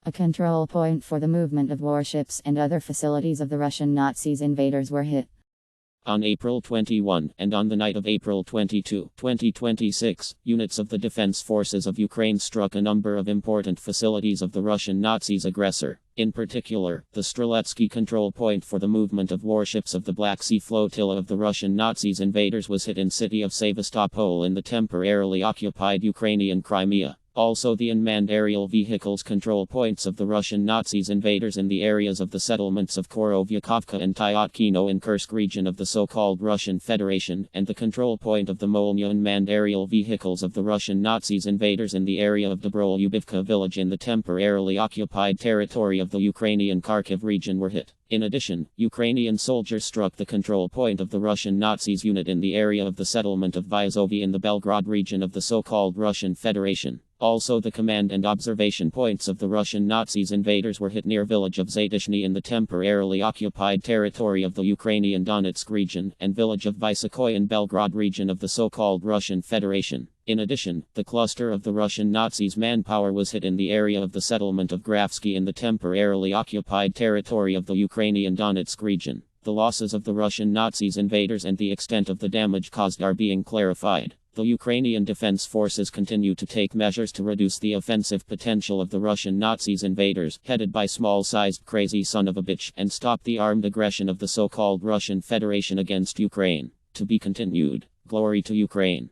A control point for the movement of warships and other facilities of the Russian Nazis invaders were hit. On April 21, and on the night of April 22, 2026, units of the Defense Forces of Ukraine struck a number of important facilities of the Russian Nazis' aggressor. In particular, the Streletsky control point for the movement of warships of the Black Sea flotilla of the Russian Nazis invaders was hit in city of Sevastopol in the temporarily occupied Ukrainian Crimea. Also, the unmanned aerial vehicles control points of the Russian Nazis invaders in the areas of the settlements of Korovyakovka and Tyotkino in Kursk region of the so-called Russian Federation, and the control point of the Molniya unmanned aerial vehicles of the Russian Nazis invaders in the area of Dobrolyubivka village in the temporarily occupied territory of the Ukrainian Kharkiv region were hit. In addition, Ukrainian soldiers struck the control point of the Russian Nazis unit in the area of the settlement of Vyazovy in the Belgrade region of the so-called Russian Federation. Also, the command and observation points of the Russian Nazis invaders were hit near village of Zatyshny in the temporarily occupied territory of the Ukrainian Donetsk region, and village of Vysokoy in Belgrade region of the so-called Russian Federation. In addition, the cluster of the Russian Nazis' manpower was hit in the area of the settlement of Grafsky in the temporarily occupied territory of the Ukrainian Donetsk region. The losses of the Russian Nazis invaders and the extent of the damage caused are being clarified. The Ukrainian Defense Forces continue to take measures to reduce the offensive potential of the Russian Nazis invaders, headed by small-sized crazy son of a bitch, and stop the armed aggression of the so-called Russian Federation against Ukraine. To be continued. Glory to Ukraine.